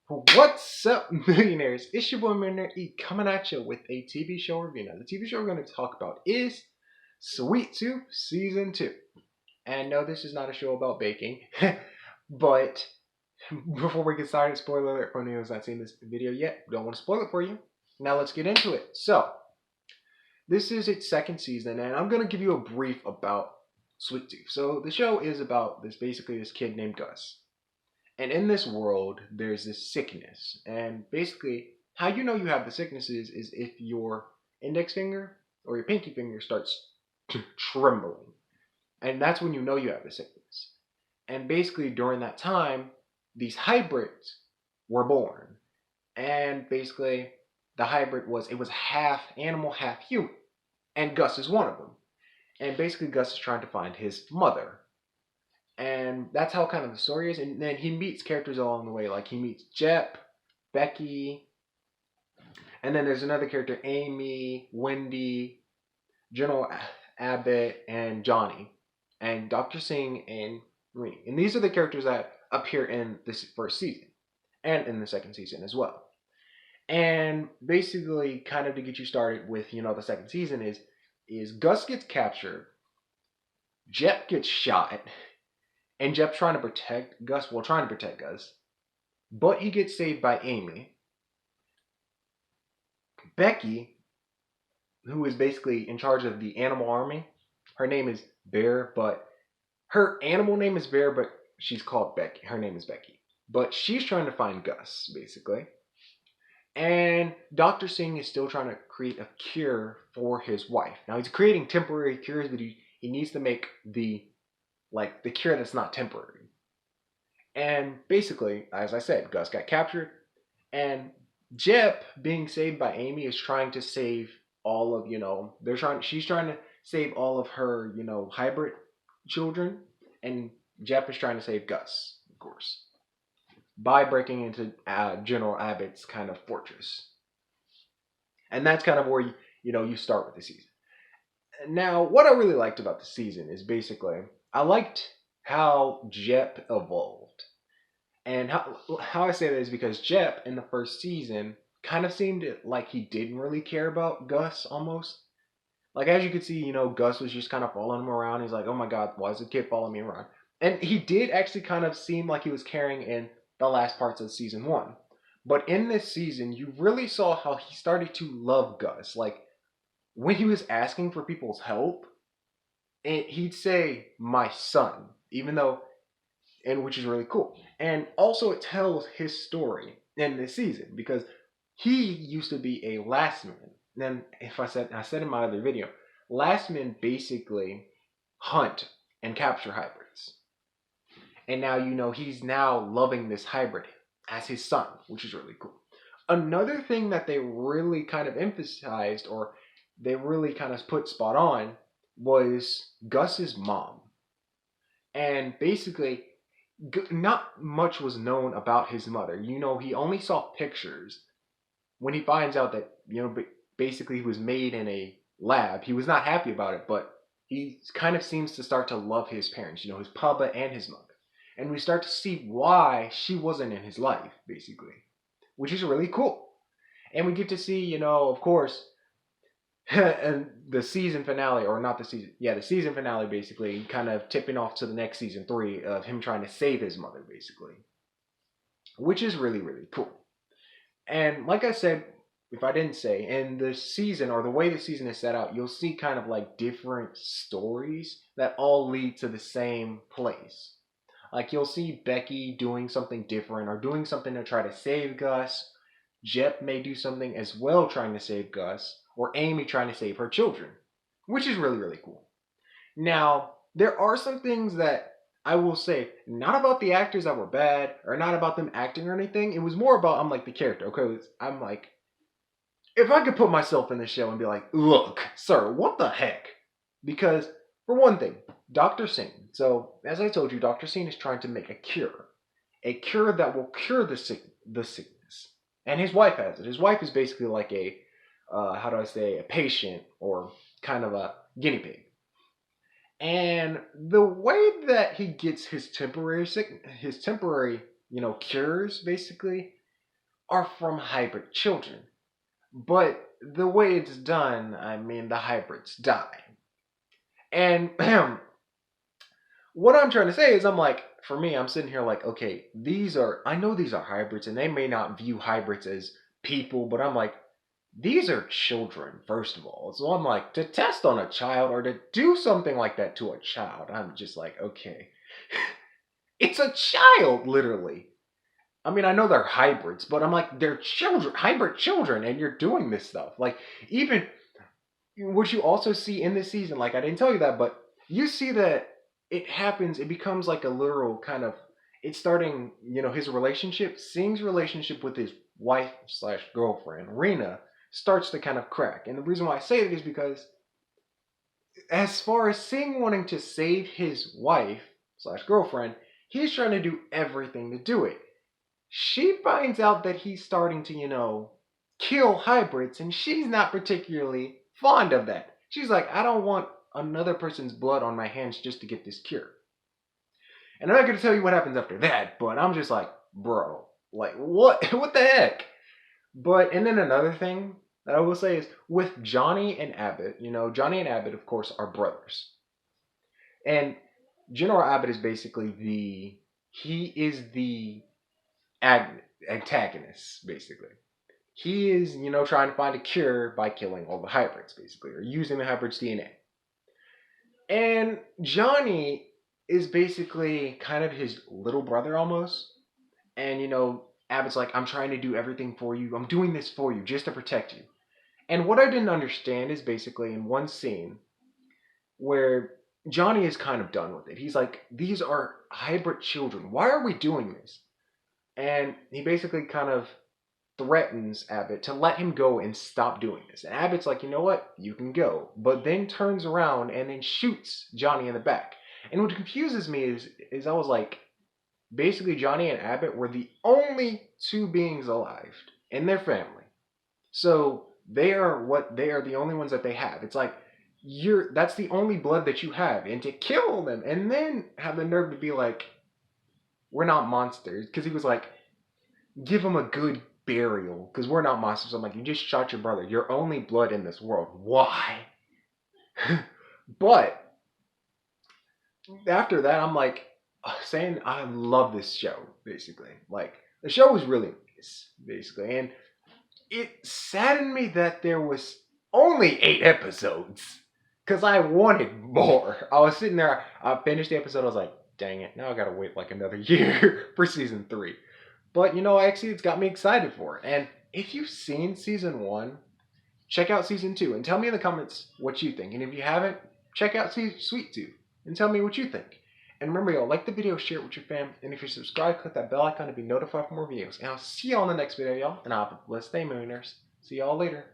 What's up, millionaires? It's your boy Millionaire E coming at you with a TV show review. Now, the TV show we're going to talk about is Sweet Tooth Season 2. And no, this is not a show about baking, but before we get started, spoiler alert for anyone who's not seen this video yet, don't want to spoil it for you. Now, let's get into it. So, this is its second season, and I'm going to give you a brief about Sweet Tooth. So, the show is about this kid named Gus. And in this world, there's this sickness. And basically, how you know you have the sickness is if your index finger or your pinky finger starts trembling. And that's when you know you have the sickness. And basically, during that time, these hybrids were born. And basically, the hybrid was half animal, half human. And Gus is one of them. And basically, Gus is trying to find his mother, and that's how kind of the story is. And then he meets characters along the way, like he meets Jep, Becky, and then there's another character, Amy, Wendy, General Abbott, and Johnny, and Dr. Singh and Rini. And these are the characters that appear in this first season and in the second season as well. And basically, kind of to get you started with, the second season is Gus gets captured, Jep gets shot, and Jep's trying to protect Gus, but he gets saved by Amy. Becky, who is basically in charge of the animal army, her name is Bear, but her animal name is Bear, but she's called Becky. Her name is Becky. But she's trying to find Gus, basically. And Dr. Singh is still trying to create a cure for his wife. Now he's creating temporary cures, but he needs to make the cure that's not temporary. And basically, as I said, Gus got captured, and Jep, being saved by Amy, is trying to save all of she's trying to save all of her hybrid children, and Jep is trying to save Gus, of course, by breaking into General Abbott's kind of fortress, and that's kind of where you start with the season. Now, what I really liked about the season is basically I liked how Jep evolved. And how I say that is because Jep in the first season kind of seemed like he didn't really care about Gus almost. Like, as you could see, Gus was just kind of following him around. He's like, oh my god, why is the kid following me around? And he did actually kind of seem like he was caring in the last parts of season one. But in this season, you really saw how he started to love Gus. Like, when he was asking for people's help, he'd say, my son, even though, and which is really cool. And also, it tells his story in this season because he used to be a last man. Then, if I said in my other video, last men basically hunt and capture hybrids. And now he's now loving this hybrid as his son, which is really cool. Another thing that they really kind of emphasized, or they really kind of put spot on, was Gus's mom. And basically, not much was known about his mother. He only saw pictures. When he finds out that, basically he was made in a lab, he was not happy about it, but he kind of seems to start to love his parents, his papa and his mother. And we start to see why she wasn't in his life, basically, which is really cool. And we get to see, of course, and the season finale, or not the season, the season finale, basically, kind of tipping off to the next season 3 of him trying to save his mother, basically, which is really, really cool. And like I said, if I didn't say, in the season, or the way the season is set out, you'll see kind of like different stories that all lead to the same place. Like, you'll see Becky doing something different, or doing something to try to save Gus. Jep may do something as well trying to save Gus, or Amy trying to save her children, which is really, really cool. Now, there are some things that I will say, not about the actors that were bad, or not about them acting or anything. It was more about, I'm like, the character, okay? I'm like, if I could put myself in the show and be like, look, sir, what the heck? Because, for one thing, Dr. Singh. So, as I told you, Dr. Singh is trying to make a cure. A cure that will cure the sickness. And his wife has it. His wife is basically like a patient, or kind of a guinea pig. And the way that he gets his temporary cures, basically, are from hybrid children. But the way it's done, I mean, the hybrids die. And what I'm trying to say is, I'm like, for me, I'm sitting here like, okay, I know these are hybrids, and they may not view hybrids as people, but I'm like, these are children, first of all. So I'm like, to test on a child or to do something like that to a child, I'm just like, okay. It's a child, literally. I mean, I know they're hybrids, but I'm like, they're children, hybrid children, and you're doing this stuff. Like, even what you also see in this season, like, I didn't tell you that, but you see that it happens, it becomes like a literal kind of, it's starting, his relationship, Sing's relationship with his wife slash girlfriend, Rena, starts to kind of crack. And the reason why I say it is because, as far as Sing wanting to save his wife slash girlfriend, he's trying to do everything to do it. She finds out that he's starting to, kill hybrids, and she's not particularly fond of that. She's like, I don't want another person's blood on my hands just to get this cure. And I'm not going to tell you what happens after that, but I'm just like, bro, like, what? What the heck? But, and then another thing that I will say is with Johnny and Abbott, Johnny and Abbott, of course, are brothers. And General Abbott is basically he is the antagonist, basically. He is, trying to find a cure by killing all the hybrids, basically, or using the hybrids' DNA. And Johnny is basically kind of his little brother almost. And, Abbott's like, I'm trying to do everything for you. I'm doing this for you just to protect you. And what I didn't understand is basically in one scene where Johnny is kind of done with it. He's like, these are hybrid children. Why are we doing this? And he basically kind of threatens Abbott to let him go and stop doing this. And Abbott's like, you know what? You can go. But then turns around and then shoots Johnny in the back. And what confuses me is I was like, basically Johnny and Abbott were the only two beings alive in their family. So they are the only ones that they have. It's like that's the only blood that you have. And to kill them and then have the nerve to be like, we're not monsters. Because he was like, give them a good burial because we're not monsters. I'm like, you just shot your brother. You're only blood in this world. Why? But after that, I'm like, saying I love this show, basically. Like, the show was really nice, basically. And it saddened me that there was only 8 episodes because I wanted more. I was sitting there, I finished the episode, I was like, dang it, now I gotta wait like another year for season 3. But, actually, it's got me excited for it. And if you've seen season 1, check out season 2 and tell me in the comments what you think. And if you haven't, check out Sweet Tooth and tell me what you think. And remember, y'all, like the video, share it with your fam. And if you're subscribed, click that bell icon to be notified for more videos. And I'll see y'all in the next video, y'all. And I'll have a blessed day, Millionaires. See y'all later.